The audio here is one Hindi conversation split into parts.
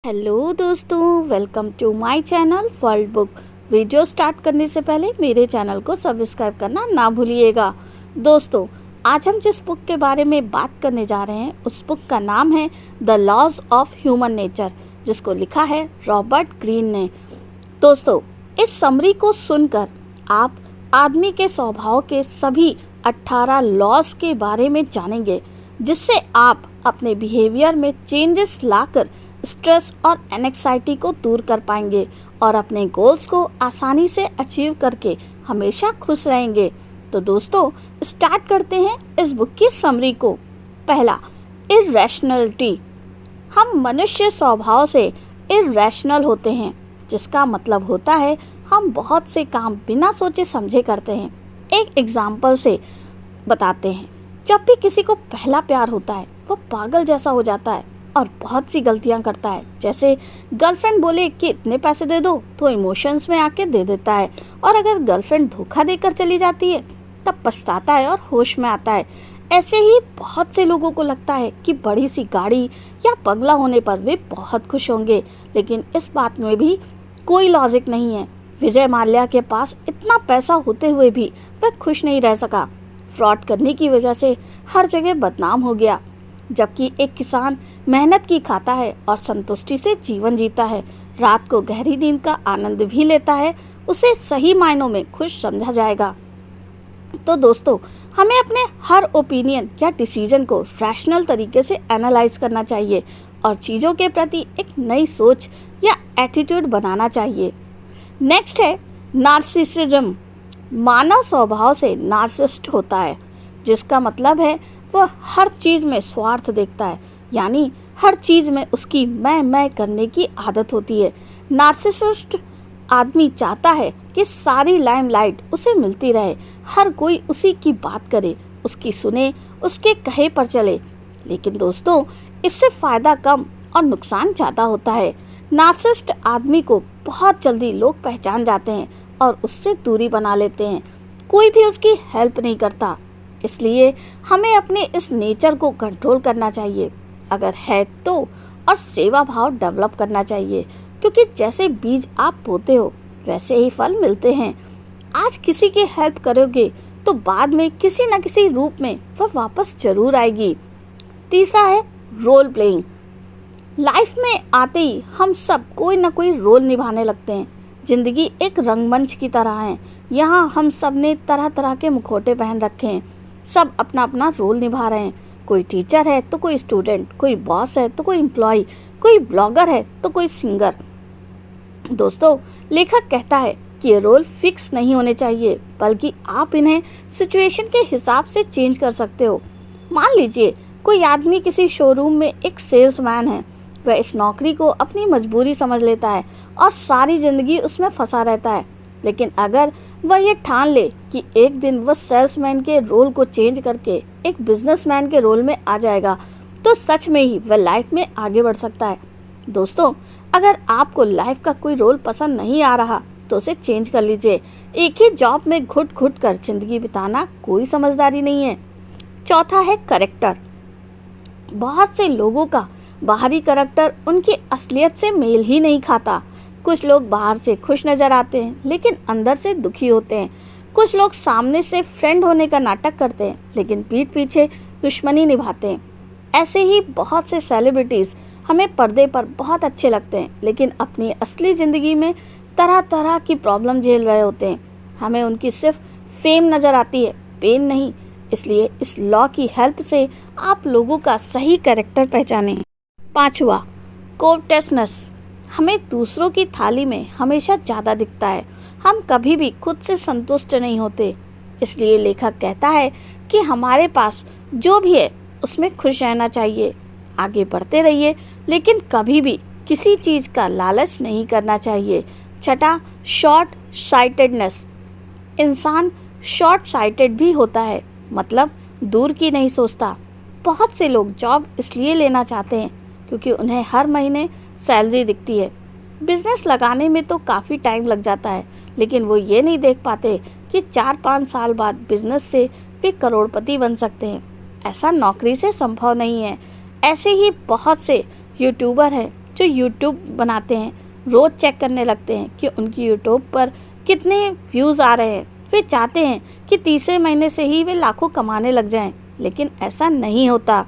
हेलो दोस्तों, welcome to my channel world book. Video start करने से पहले मेरे चैनल को सब्सक्राइब करना ना भूलिएगा। दोस्तों, आज हम जिस बुक के बारे में बात करने जा रहे हैं उस बुक का नाम है the laws of human nature, जिसको लिखा है रॉबर्ट ग्रीन ने। दोस्तों, इस समरी को सुनकर आप आदमी के स्वभाव के सभी 18 लॉज के बारे में जानेंगे, जिससे आप अपने बिहेवियर में चेंजेस लाकर स्ट्रेस और एंग्जाइटी को दूर कर पाएंगे और अपने गोल्स को आसानी से अचीव करके हमेशा खुश रहेंगे। तो दोस्तों, स्टार्ट करते हैं इस बुक की समरी को। पहला, इर्रेशनलिटी। हम मनुष्य स्वभाव से इर्रेशनल होते हैं, जिसका मतलब होता है हम बहुत से काम बिना सोचे समझे करते हैं। एक एग्जाम्पल से बताते हैं। जब भी किसी को पहला प्यार होता है वो पागल जैसा हो जाता है और बहुत सी गलतियां करता है। जैसे गर्लफ्रेंड बोले कि इतने पैसे दे दो तो इमोशंस में आके दे देता है, और अगर गर्लफ्रेंड धोखा देकर चली जाती है तब पछताता है और होश में आता है। ऐसे ही बहुत से लोगों को लगता है कि बड़ी सी गाड़ी या बंगला होने पर वे बहुत खुश होंगे, लेकिन इस बात में भी कोई लॉजिक नहीं है। विजय माल्या के पास इतना पैसा होते हुए भी वह खुश नहीं रह सका। फ्रॉड करने की वजह से हर जगह बदनाम हो गया, जबकि एक किसान मेहनत की खाता है और संतुष्टि से जीवन जीता है, रात को गहरी नींद का आनंद भी लेता है, उसे सही मायनों में खुश समझा जाएगा। तो दोस्तों, हमें अपने हर ओपिनियन या डिसीजन को रैशनल तरीके से एनालाइज करना चाहिए और चीज़ों के प्रति एक नई सोच या एटीट्यूड बनाना चाहिए। नेक्स्ट है नार्सिसिज्म। मानव स्वभाव से नार्सिसिस्ट होता है, जिसका मतलब है वह हर चीज़ में स्वार्थ देखता है, यानी हर चीज़ में उसकी मैं करने की आदत होती है। नार्सिसिस्ट आदमी चाहता है कि सारी लाइमलाइट उसे मिलती रहे, हर कोई उसी की बात करे, उसकी सुने, उसके कहे पर चले। लेकिन दोस्तों, इससे फ़ायदा कम और नुकसान ज़्यादा होता है। नार्सिसिस्ट आदमी को बहुत जल्दी लोग पहचान जाते हैं और उससे दूरी बना लेते हैं। कोई भी उसकी हेल्प नहीं करता। इसलिए हमें अपने इस नेचर को कंट्रोल करना चाहिए, अगर है तो, और सेवा भाव डेवलप करना चाहिए, क्योंकि जैसे बीज आप बोते हो वैसे ही फल मिलते हैं। आज किसी की हेल्प करोगे तो बाद में किसी न किसी रूप में वह वापस जरूर आएगी। तीसरा है रोल प्लेइंग। लाइफ में आते ही हम सब कोई न कोई रोल निभाने लगते हैं। जिंदगी एक रंगमंच की तरह है, यहाँ हम सब ने तरह तरह के मुखौटे पहन रखे हैं, सब अपना अपना रोल निभा रहे हैं। कोई टीचर है तो कोई स्टूडेंट, कोई बॉस है तो कोई एम्प्लॉय, कोई ब्लॉगर है तो कोई सिंगर। दोस्तों, लेखक कहता है कि ये रोल फिक्स नहीं होने चाहिए, बल्कि आप इन्हें सिचुएशन के हिसाब से चेंज कर सकते हो। मान लीजिए कोई आदमी किसी शोरूम में एक सेल्समैन है, वह इस नौकरी को अपनी मजबूरी समझ लेता है और सारी जिंदगी उसमें फंसा रहता है। लेकिन अगर वह ये ठान ले कि एक दिन वह सेल्समैन के रोल को चेंज करके एक बिजनेसमैन के रोल में आ जाएगा, तो सच में ही वह लाइफ में आगे बढ़ सकता है। दोस्तों, अगर आपको लाइफ का कोई रोल पसंद नहीं आ रहा तो उसे चेंज कर लीजिए। एक ही जॉब में घुट घुट कर जिंदगी बिताना कोई समझदारी नहीं है। चौथा है कैरेक्टर। बहुत से लोगों का बाहरी कैरेक्टर उनकी असलियत से मेल ही नहीं खाता। कुछ लोग बाहर से खुश नजर आते हैं लेकिन अंदर से दुखी होते हैं। कुछ लोग सामने से फ्रेंड होने का नाटक करते हैं लेकिन पीठ पीछे दुश्मनी निभाते हैं। ऐसे ही बहुत से सेलिब्रिटीज़ हमें पर्दे पर बहुत अच्छे लगते हैं, लेकिन अपनी असली ज़िंदगी में तरह तरह की प्रॉब्लम झेल रहे होते हैं। हमें उनकी सिर्फ फेम नज़र आती है, पेन नहीं। इसलिए इस लॉ की हेल्प से आप लोगों का सही कैरेक्टर पहचानें। पाँचवा, कोवटसनेस। हमें दूसरों की थाली में हमेशा ज़्यादा दिखता है, हम कभी भी खुद से संतुष्ट नहीं होते। इसलिए लेखक कहता है कि हमारे पास जो भी है उसमें खुश रहना चाहिए। आगे बढ़ते रहिए, लेकिन कभी भी किसी चीज़ का लालच नहीं करना चाहिए। छठा, शॉर्ट साइटेडनेस। इंसान शॉर्ट साइटेड भी होता है, मतलब दूर की नहीं सोचता। बहुत से लोग जॉब इसलिए लेना चाहते हैं क्योंकि उन्हें हर महीने सैलरी दिखती है। बिजनेस लगाने में तो काफ़ी टाइम लग जाता है, लेकिन वो ये नहीं देख पाते कि 4-5 साल बाद बिजनेस से वे करोड़पति बन सकते हैं। ऐसा नौकरी से संभव नहीं है। ऐसे ही बहुत से यूट्यूबर हैं जो यूट्यूब बनाते हैं रोज़ चेक करने लगते हैं कि उनकी यूट्यूब पर कितने व्यूज़ आ रहे हैं। वे चाहते हैं कि तीसरे महीने से ही वे लाखों कमाने लग जाएं, लेकिन ऐसा नहीं होता।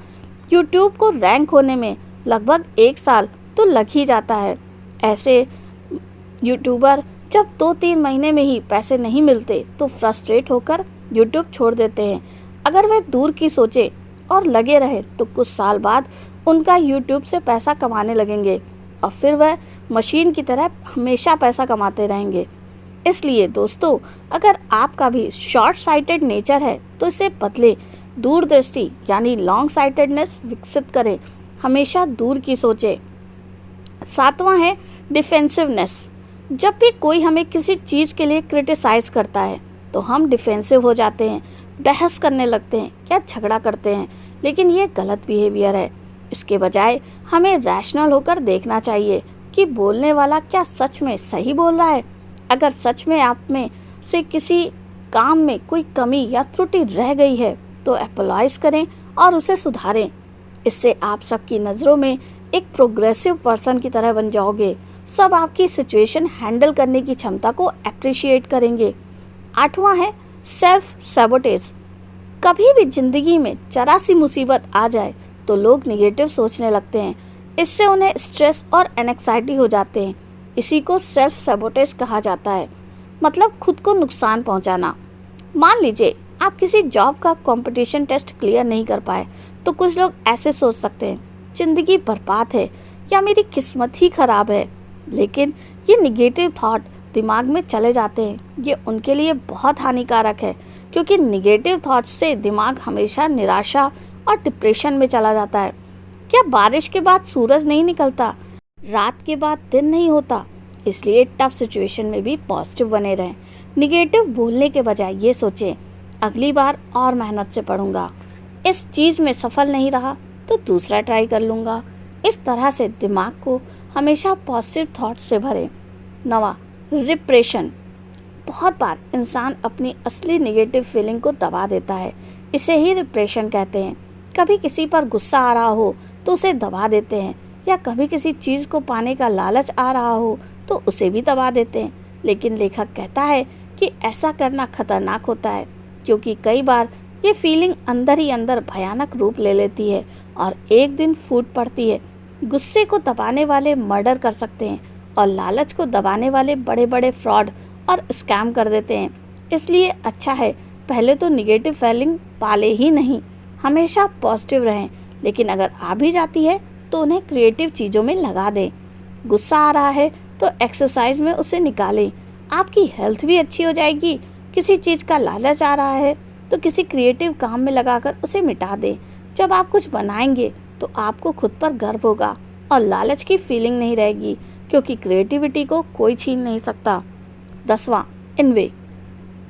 यूट्यूब को रैंक होने में लगभग 1 साल तो लग ही जाता है। ऐसे यूट्यूबर जब 2-3 महीने में ही पैसे नहीं मिलते तो फ्रस्ट्रेट होकर यूट्यूब छोड़ देते हैं। अगर वे दूर की सोचे और लगे रहे तो कुछ साल बाद उनका यूट्यूब से पैसा कमाने लगेंगे और फिर वह मशीन की तरह हमेशा पैसा कमाते रहेंगे। इसलिए दोस्तों, अगर आपका भी शॉर्ट साइटेड नेचर है तो इसे बदलें, दूरदृष्टि यानी लॉन्ग साइटेडनेस विकसित करें, हमेशा दूर की सोचें। 7वां है डिफेंसिवनेस। जब भी कोई हमें किसी चीज़ के लिए क्रिटिसाइज़ करता है तो हम डिफेंसिव हो जाते हैं, बहस करने लगते हैं या झगड़ा करते हैं, लेकिन ये गलत बिहेवियर है। इसके बजाय हमें रैशनल होकर देखना चाहिए कि बोलने वाला क्या सच में सही बोल रहा है। अगर सच में आप में से किसी काम में कोई कमी या त्रुटि रह गई है तो एपोलाइज करें और उसे सुधारें। इससे आप सबकी नज़रों में एक प्रोग्रेसिव पर्सन की तरह बन जाओगे। सब आपकी सिचुएशन हैंडल करने की क्षमता को अप्रिशिएट करेंगे। 8वां है सेल्फ सैबोटेज। कभी भी ज़िंदगी में जरा सी मुसीबत आ जाए तो लोग निगेटिव सोचने लगते हैं। इससे उन्हें स्ट्रेस और एंग्जायटी हो जाते हैं। इसी को सेल्फ सैबोटेज कहा जाता है, मतलब खुद को नुकसान पहुंचाना। मान लीजिए आप किसी जॉब का कंपटीशन टेस्ट क्लियर नहीं कर पाए तो कुछ लोग ऐसे सोच सकते हैं, ज़िंदगी बर्बाद है या मेरी किस्मत ही खराब है। लेकिन ये निगेटिव थॉट दिमाग में चले जाते हैं। ये उनके लिए बहुत हानिकारक है, क्योंकि निगेटिव थॉट्स से दिमाग हमेशा निराशा और डिप्रेशन में चला जाता है। क्या बारिश के बाद सूरज नहीं निकलता, रात के बाद दिन नहीं होता? इसलिए टफ सिचुएशन में भी पॉजिटिव बने रहें। निगेटिव बोलने के बजाय ये सोचें, अगली बार और मेहनत से पढ़ूंगा, इस चीज़ में सफल नहीं रहा तो दूसरा ट्राई कर लूँगा। इस तरह से दिमाग को हमेशा पॉजिटिव थॉट्स से भरें। 9वां रिप्रेशन। बहुत बार इंसान अपनी असली निगेटिव फीलिंग को दबा देता है, इसे ही रिप्रेशन कहते हैं। कभी किसी पर गुस्सा आ रहा हो तो उसे दबा देते हैं, या कभी किसी चीज़ को पाने का लालच आ रहा हो तो उसे भी दबा देते हैं। लेकिन लेखक कहता है कि ऐसा करना खतरनाक होता है, क्योंकि कई बार ये फीलिंग अंदर ही अंदर भयानक रूप ले लेती है और एक दिन फूट पड़ती है। गुस्से को दबाने वाले मर्डर कर सकते हैं और लालच को दबाने वाले बड़े बड़े फ्रॉड और स्कैम कर देते हैं। इसलिए अच्छा है पहले तो निगेटिव फीलिंग पाले ही नहीं, हमेशा पॉजिटिव रहें। लेकिन अगर आ भी जाती है तो उन्हें क्रिएटिव चीज़ों में लगा दें। गुस्सा आ रहा है तो एक्सरसाइज में उसे निकालें, आपकी हेल्थ भी अच्छी हो जाएगी। किसी चीज़ का लालच आ रहा है तो किसी क्रिएटिव काम में लगाकर उसे मिटा दें। जब आप कुछ बनाएंगे तो आपको खुद पर गर्व होगा और लालच की फीलिंग नहीं रहेगी, क्योंकि क्रिएटिविटी को कोई छीन नहीं सकता। 10वां इन्वे।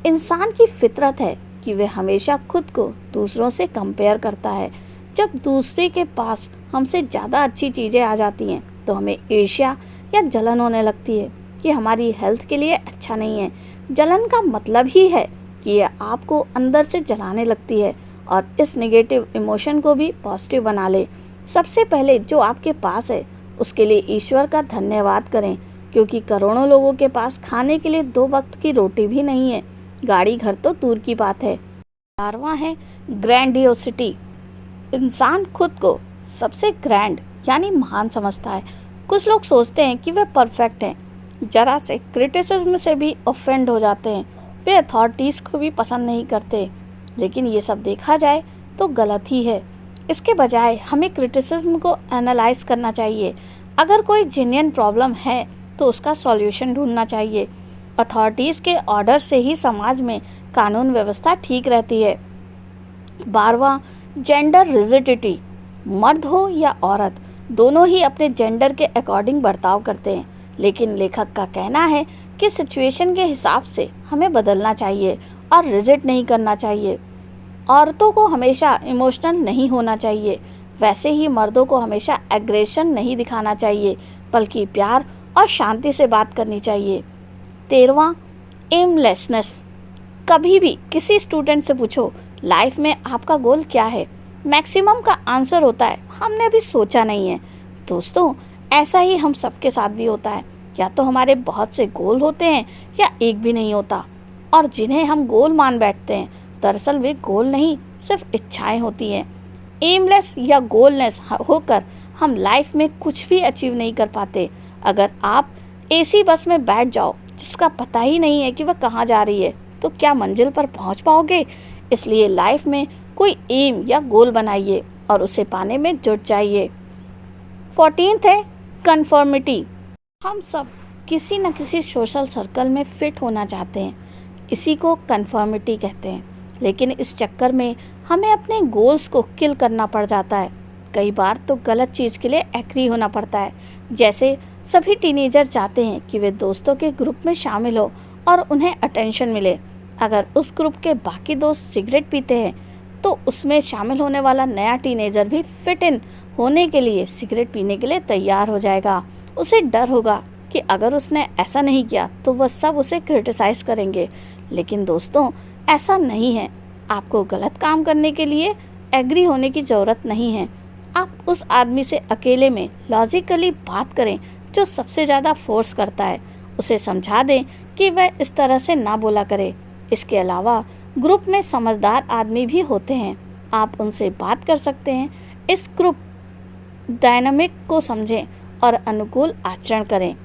इंसान की फितरत है कि वह हमेशा खुद को दूसरों से कंपेयर करता है। जब दूसरे के पास हमसे ज़्यादा अच्छी चीज़ें आ जाती हैं तो हमें ईर्ष्या या जलन होने लगती है। ये हमारी हेल्थ के लिए अच्छा नहीं है। जलन का मतलब ही है कि ये आपको अंदर से जलाने लगती है, और इस नेगेटिव इमोशन को भी पॉजिटिव बना ले। सबसे पहले जो आपके पास है उसके लिए ईश्वर का धन्यवाद करें, क्योंकि करोड़ों लोगों के पास खाने के लिए 2 वक्त की रोटी भी नहीं है। गाड़ी घर तो दूर की बात है। 11वां है ग्रैंडियोसिटी। इंसान खुद को सबसे ग्रैंड यानी महान समझता है। कुछ लोग सोचते हैं कि वे परफेक्ट हैं, जरा से क्रिटिसिज्म से भी ऑफेंड हो जाते हैं। वे अथॉरिटीज़ को भी पसंद नहीं करते। लेकिन ये सब देखा जाए तो गलत ही है। इसके बजाय हमें क्रिटिसिज्म को एनालाइज करना चाहिए। अगर कोई जेन्युइन प्रॉब्लम है तो उसका सॉल्यूशन ढूंढना चाहिए। अथॉरिटीज़ के ऑर्डर से ही समाज में कानून व्यवस्था ठीक रहती है। 12वां जेंडर रिजिडिटी। मर्द हो या औरत, दोनों ही अपने जेंडर के अकॉर्डिंग बर्ताव करते हैं। लेकिन लेखक का कहना है कि सिचुएशन के हिसाब से हमें बदलना चाहिए और रिजिड नहीं करना चाहिए। औरतों को हमेशा इमोशनल नहीं होना चाहिए, वैसे ही मर्दों को हमेशा एग्रेशन नहीं दिखाना चाहिए, बल्कि प्यार और शांति से बात करनी चाहिए। 13वां एमलेसनेस। कभी भी किसी स्टूडेंट से पूछो लाइफ में आपका गोल क्या है, मैक्सिमम का आंसर होता है हमने अभी सोचा नहीं है। दोस्तों, ऐसा ही हम सबके साथ भी होता है। या तो हमारे बहुत से गोल होते हैं या एक भी नहीं होता, और जिन्हें हम गोल मान बैठते हैं दरअसल वे गोल नहीं, सिर्फ इच्छाएं होती हैं। एमलेस या गोललेस होकर हम लाइफ में कुछ भी अचीव नहीं कर पाते। अगर आप एसी बस में बैठ जाओ जिसका पता ही नहीं है कि वह कहाँ जा रही है, तो क्या मंजिल पर पहुँच पाओगे? इसलिए लाइफ में कोई एम या गोल बनाइए और उसे पाने में जुट जाइए। 14th है कन्फर्मिटी। हम सब किसी न किसी सोशल सर्कल में फिट होना चाहते हैं, इसी को कन्फर्मिटी कहते हैं। लेकिन इस चक्कर में हमें अपने गोल्स को किल करना पड़ जाता है। कई बार तो गलत चीज़ के लिए एग्री होना पड़ता है। जैसे सभी टीनेजर चाहते हैं कि वे दोस्तों के ग्रुप में शामिल हो और उन्हें अटेंशन मिले। अगर उस ग्रुप के बाकी दोस्त सिगरेट पीते हैं तो उसमें शामिल होने वाला नया टीनेजर भी फिट इन होने के लिए सिगरेट पीने के लिए तैयार हो जाएगा। उसे डर होगा कि अगर उसने ऐसा नहीं किया तो वह सब उसे क्रिटिसाइज़ करेंगे। लेकिन दोस्तों, ऐसा नहीं है। आपको गलत काम करने के लिए एग्री होने की ज़रूरत नहीं है। आप उस आदमी से अकेले में लॉजिकली बात करें जो सबसे ज़्यादा फोर्स करता है। उसे समझा दें कि वह इस तरह से ना बोला करे। इसके अलावा ग्रुप में समझदार आदमी भी होते हैं, आप उनसे बात कर सकते हैं। इस ग्रुप डायनामिक को समझें और अनुकूल आचरण करें।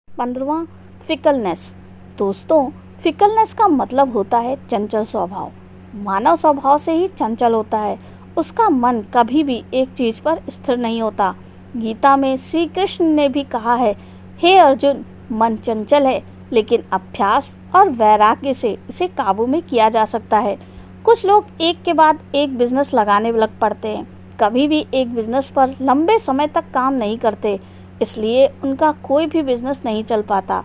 15वां फिकलनेस। दोस्तों, फिकलनेस का मतलब होता है चंचल स्वभाव। मानव स्वभाव से ही चंचल होता है। उसका मन कभी भी एक चीज़ पर स्थिर नहीं होता। गीता में श्री कृष्ण ने भी कहा है, हे अर्जुन, मन चंचल है लेकिन अभ्यास और वैराग्य से इसे काबू में किया जा सकता है। कुछ लोग एक के बाद एक बिजनेस लगाने लग पड़ते हैं, कभी भी एक बिजनेस पर लंबे समय तक काम नहीं करते, इसलिए उनका कोई भी बिजनेस नहीं चल पाता।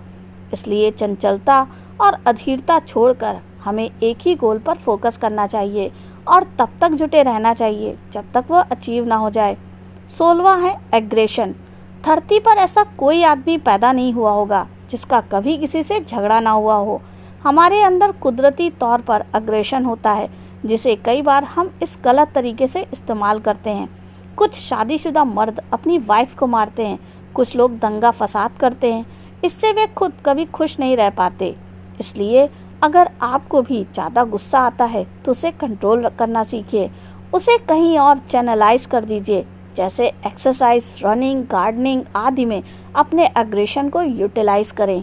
इसलिए चंचलता और अधीरता छोड़कर हमें एक ही गोल पर फोकस करना चाहिए और तब तक जुटे रहना चाहिए जब तक वह अचीव ना हो जाए। 16वां है एग्रेशन। धरती पर ऐसा कोई आदमी पैदा नहीं हुआ होगा जिसका कभी किसी से झगड़ा ना हुआ हो। हमारे अंदर कुदरती तौर पर अग्रेशन होता है, जिसे कई बार हम इस गलत तरीके से इस्तेमाल करते हैं। कुछ शादीशुदा मर्द अपनी वाइफ को मारते हैं, कुछ लोग दंगा फसाद करते हैं, इससे वे खुद कभी खुश नहीं रह पाते। इसलिए अगर आपको भी ज़्यादा गुस्सा आता है तो उसे कंट्रोल करना सीखिए, उसे कहीं और चैनलाइज कर दीजिए, जैसे एक्सरसाइज, रनिंग, गार्डनिंग आदि में अपने अग्रेशन को यूटिलाइज करें।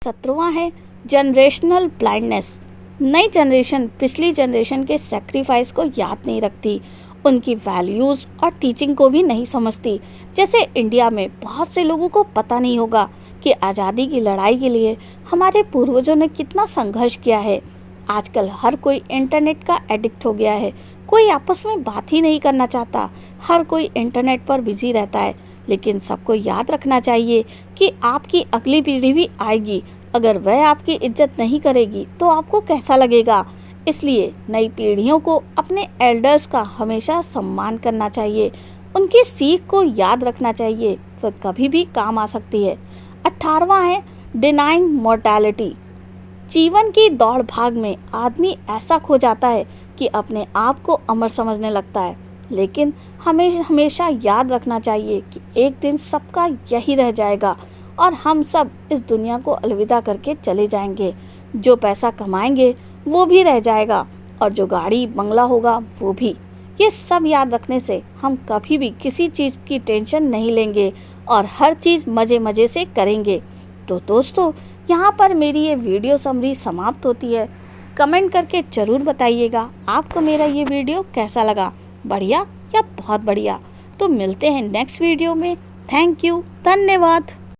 17वां है जनरेशनल ब्लाइंडनेस। नई जनरेशन पिछली जनरेशन के सेक्रीफाइस को याद नहीं रखती, उनकी वैल्यूज़ और टीचिंग को भी नहीं समझती। जैसे इंडिया में बहुत से लोगों को पता नहीं होगा कि आज़ादी की लड़ाई के लिए हमारे पूर्वजों ने कितना संघर्ष किया है। आजकल हर कोई इंटरनेट का एडिक्ट हो गया है, कोई आपस में बात ही नहीं करना चाहता, हर कोई इंटरनेट पर बिजी रहता है। लेकिन सबको याद रखना चाहिए कि आपकी अगली पीढ़ी भी आएगी, अगर वह आपकी इज्जत नहीं करेगी तो आपको कैसा लगेगा। इसलिए नई पीढ़ियों को अपने एल्डर्स का हमेशा सम्मान करना चाहिए, उनकी सीख को याद रखना चाहिए, वह कभी भी काम आ सकती है। 18वां है डिनाइंग मोर्टैलिटी। जीवन की दौड़ भाग में आदमी ऐसा खो जाता है कि अपने आप को अमर समझने लगता है। लेकिन हमें हमेशा याद रखना चाहिए कि एक दिन सबका यही रह जाएगा और हम सब इस दुनिया को अलविदा करके चले जाएंगे। जो पैसा कमाएंगे वो भी रह जाएगा और जो गाड़ी बंगला होगा वो भी। ये सब याद रखने से हम कभी भी किसी चीज़ की टेंशन नहीं लेंगे और हर चीज़ मज़े मज़े से करेंगे। तो दोस्तों, यहाँ पर मेरी ये वीडियो समरी समाप्त होती है। कमेंट करके ज़रूर बताइएगा आपको मेरा ये वीडियो कैसा लगा, बढ़िया या बहुत बढ़िया। तो मिलते हैं नेक्स्ट वीडियो में। थैंक यू, धन्यवाद।